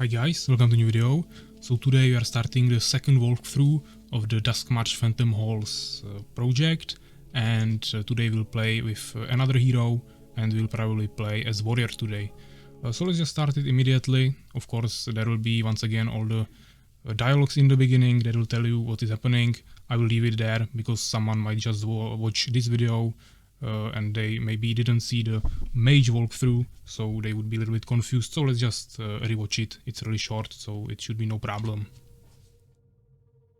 Hi guys, welcome to a new video. So today we are starting the second walkthrough of the Duskmarsh Phantom Halls project, and today we'll play with another hero and we'll probably play as warrior today. So let's just start it immediately. Of course there will be once again all the dialogues in the beginning that will tell you what is happening. I will leave it there because someone might just watch this video and they maybe didn't see the mage walkthrough, so they would be a little bit confused. So let's just rewatch it. It's really short, so it should be no problem.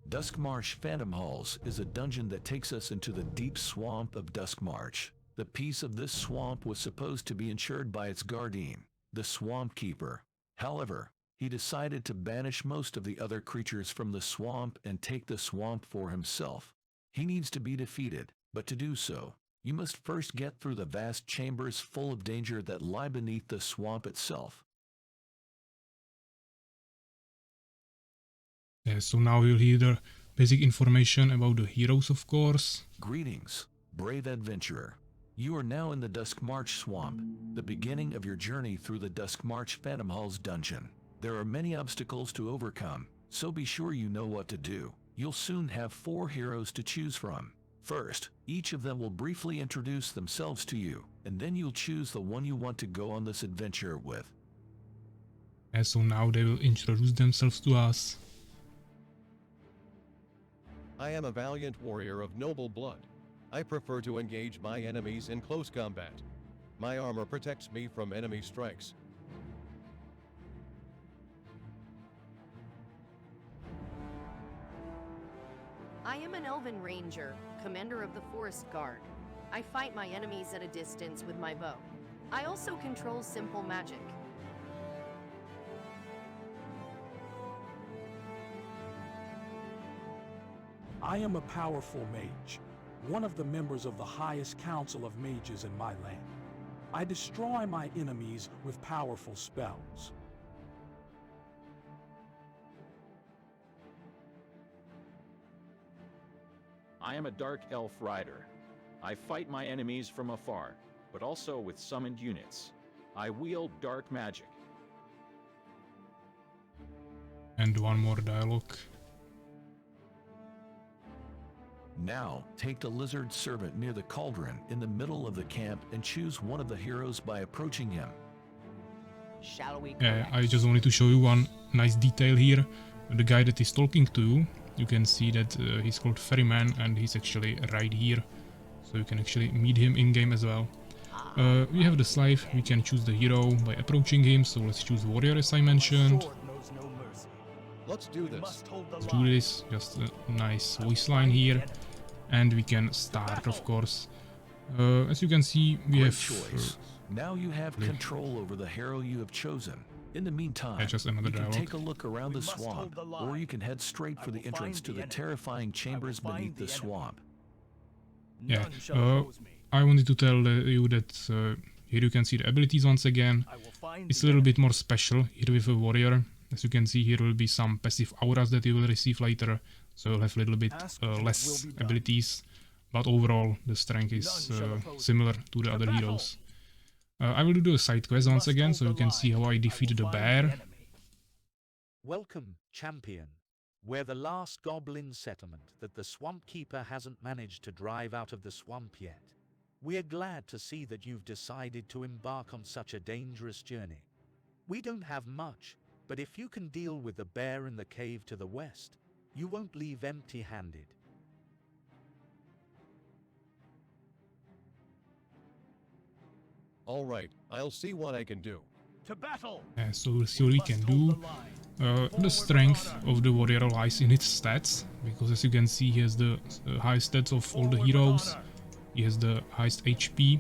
Duskmarsh Phantom Halls is a dungeon that takes us into the deep swamp of Duskmarsh. The peace of this swamp was supposed to be ensured by its guardian, the Swamp Keeper. However, he decided to banish most of the other creatures from the swamp and take the swamp for himself. He needs to be defeated, but to do so, you must first get through the vast chambers full of danger that lie beneath the swamp itself. Yeah, so now we'll hear the basic information about the heroes, of course. Greetings, brave adventurer. You are now in the Duskmarsh Swamp, the beginning of your journey through the Duskmarsh Phantom Halls dungeon. There are many obstacles to overcome, so be sure you know what to do. You'll soon have 4 heroes to choose from. First, each of them will briefly introduce themselves to you, and then you'll choose the one you want to go on this adventure with. And so now they will introduce themselves to us. I am a valiant warrior of noble blood. I prefer to engage my enemies in close combat. My armor protects me from enemy strikes. I am an elven ranger, commander of the forest guard. I fight my enemies at a distance with my bow. I also control simple magic. I am a powerful mage, one of the members of the highest council of mages in my land. I destroy my enemies with powerful spells. I am a dark elf rider. I fight my enemies from afar, but also with summoned units. I wield dark magic. And one more dialogue. Now, take the lizard servant near the cauldron in the middle of the camp and choose one of the heroes by approaching him. Shall we? I just wanted to show you one nice detail here. The guy that is talking to you, you can see that he's called Ferryman and he's actually right here. So you can actually meet him in-game as well. We have the slave, we can choose the hero by approaching him, so let's choose warrior as I mentioned. Let's do this. Let's do this, just a nice voice line here. And we can start, of course. As you can see, we Great have... choice. Now you have control over the hero you have chosen. In the meantime, just another you can dialogue. take a look around the swamp, or you can head straight for the entrance to the terrifying chambers beneath the swamp. Yeah, I wanted to tell you that here you can see the abilities once again. It's a little bit more special here with a warrior. As you can see, here will be some passive auras that you will receive later, so you'll have a little bit less abilities, but overall the strength is similar to the other heroes. I will do the side quest once again, so you can see how I defeated the bear. Welcome, champion. We're the last goblin settlement that the Swamp Keeper hasn't managed to drive out of the swamp yet. We're glad to see that you've decided to embark on such a dangerous journey. We don't have much, but if you can deal with the bear in the cave to the west, you won't leave empty-handed. All right, I'll see what I can do. To battle! Yeah, so we'll see what we can do. The strength of the warrior lies in its stats, because as you can see, he has the highest stats of all the heroes. He has the highest HP.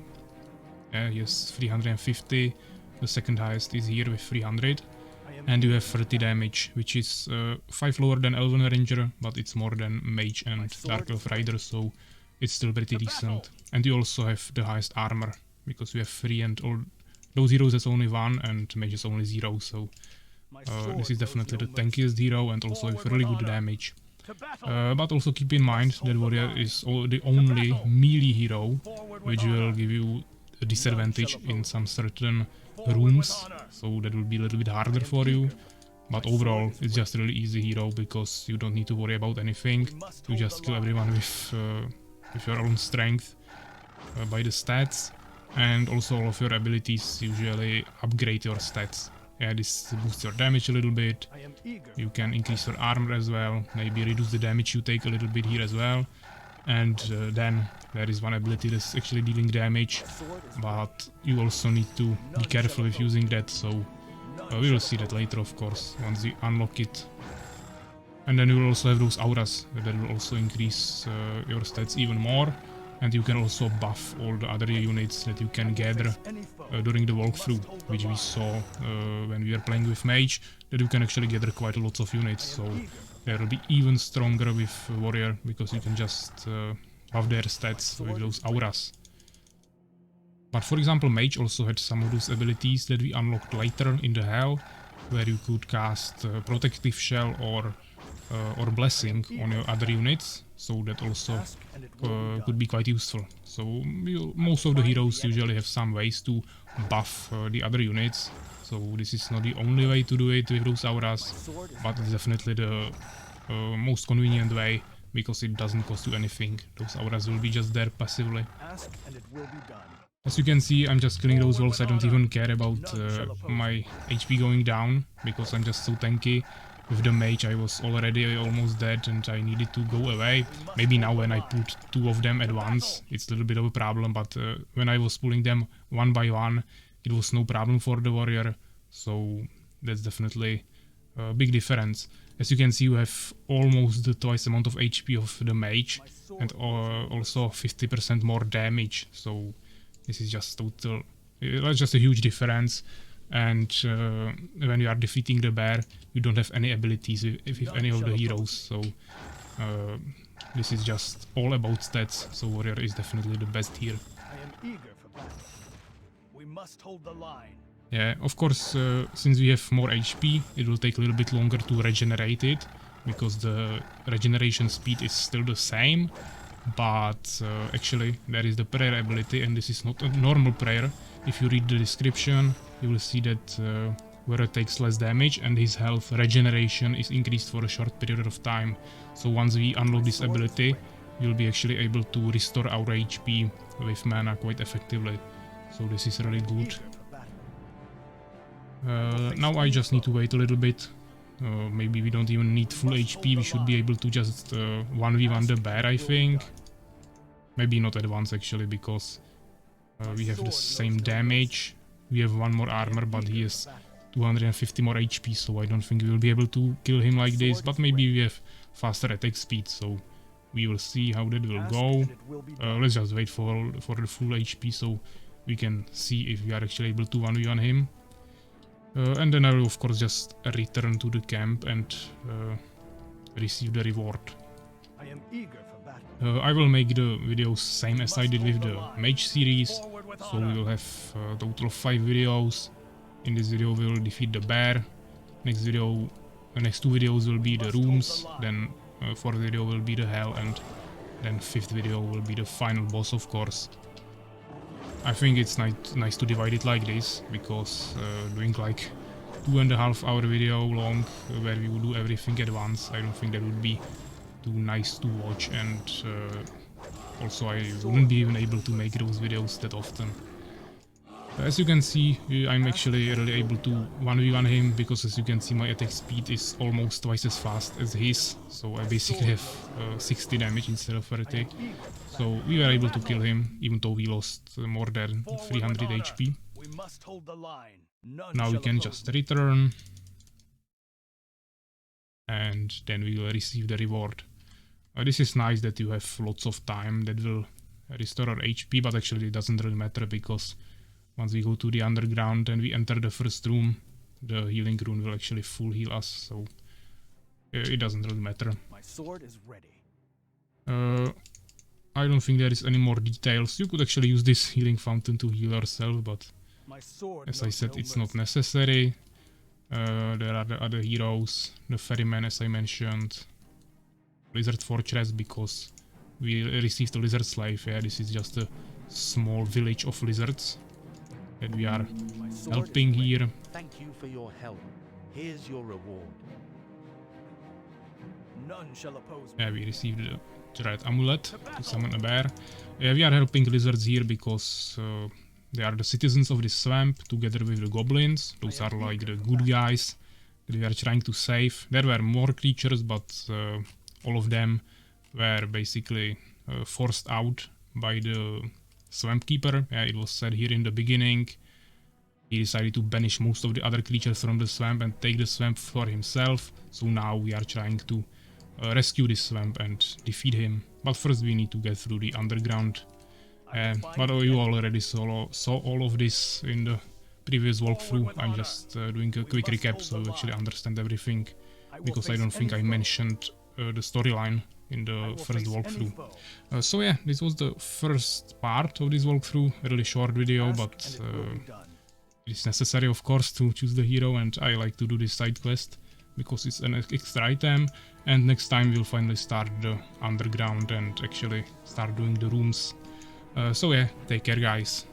He has 350. The second highest is here with 300. And you have 30 damage, which is 5 lower than Elven Ranger, but it's more than Mage and Dark Elf Rider, so it's still pretty decent. And you also have the highest armor, because we have 3 and all those heroes has only 1 and Mage is only 0, so this is definitely the tankiest hero and also with really good damage. But also keep in mind that warrior is the only melee hero, which will give you a disadvantage in some certain rooms, so that will be a little bit harder for you. But overall, it's just a really easy hero because you don't need to worry about anything. You just kill everyone with your own strength by the stats, and also all of your abilities usually upgrade your stats. Yeah, this boosts your damage a little bit. You can increase your armor as well, maybe reduce the damage you take a little bit here as well. And then there is one ability that's actually dealing damage, but you also need to be careful with using that, so we will see that later, of course, once we unlock it. And then you will also have those auras that will also increase your stats even more. And you can also buff all the other units that you can gather during the walkthrough, which we saw when we were playing with Mage, that you can actually gather quite a lot of units, so they will be even stronger with Warrior, because you can just buff their stats with those auras. But for example, Mage also had some of those abilities that we unlocked later in the Hell, where you could cast Protective Shell or Blessing on your other units, so that also could be quite useful. So most of the heroes usually have some ways to buff the other units, so this is not the only way to do it with those auras, but it's definitely the most convenient way, because it doesn't cost you anything. Those auras will be just there passively. As you can see, I'm just killing those walls. I don't even care about my HP going down, because I'm just so tanky. With the Mage I was already almost dead and I needed to go away. Maybe now when I put two of them at once, it's a little bit of a problem, but when I was pulling them one by one, it was no problem for the Warrior, so that's definitely a big difference. As you can see, you have almost the twice amount of HP of the Mage, and also 50% more damage, so this is just total, that's just a huge difference. And when you are defeating the bear, you don't have any abilities with any of the heroes, so this is just all about stats, so Warrior is definitely the best here. Yeah, of course, since we have more HP, it will take a little bit longer to regenerate it, because the regeneration speed is still the same, but actually there is the prayer ability, and this is not a normal prayer. If you read the description, you will see that Warrior takes less damage and his health regeneration is increased for a short period of time. So once we unlock this ability, we'll be actually able to restore our HP with mana quite effectively. So this is really good. Now I just need to wait a little bit. Maybe we don't even need full HP, we should be able to just 1v1 the bear, I think. Maybe not at once actually, because we have the same damage. We have one more armor, but he has 250 more HP, so I don't think we will be able to kill him like this. But maybe we have faster attack speed, so we will see how that will go. Let's just wait for the full HP, so we can see if we are actually able to 1v1 him. And then I will of course just return to the camp and receive the reward. I will make the videos same as I did with the Mage series, so we will have a total of 5 videos. In this video we will defeat the bear. Next two videos will be the rooms, then 4th video will be the hell, and then 5th video will be the final boss, of course. I think it's nice to divide it like this, because doing like 2.5 hour video long where we would do everything at once, I don't think that would be too nice to watch, and also I wouldn't be even able to make those videos that often. As you can see, I'm actually really able to 1v1 him, because as you can see my attack speed is almost twice as fast as his, so I basically have 60 damage instead of 30. So we were able to kill him, even though he lost more than 300 HP. Now we can just return, and then we will receive the reward. This is nice that you have lots of time that will restore our HP, but actually it doesn't really matter, because once we go to the underground and we enter the first room, the healing rune will actually full heal us, so it doesn't really matter. My sword is ready. I don't think there is any more details. You could actually use this healing fountain to heal yourself, but as I said, it's not necessary. There are the other heroes, the ferryman as I mentioned, Lizard Fortress, because we received a lizard slave. Yeah, this is just a small village of lizards that we are helping here. Thank you for your help. Here's your reward. None shall oppose me. Yeah, we received the red amulet to summon a bear. Yeah, we are helping lizards here because they are the citizens of this swamp together with the goblins. Those are like the good guys that we are trying to save. There were more creatures, but all of them were basically forced out by the swamp keeper. Yeah, it was said here in the beginning. He decided to banish most of the other creatures from the swamp and take the swamp for himself. So now we are trying to rescue this swamp and defeat him. But first we need to get through the underground. But you already saw all of this in the previous walkthrough. I'm just doing a quick recap so you actually understand everything. Because I don't think I mentioned the storyline in the first walkthrough. So yeah, this was the first part of this walkthrough. A really short video, but it's necessary of course to choose the hero, and I like to do this side quest because it's an extra item, and next time we'll finally start the underground and actually start doing the rooms. So yeah, take care guys.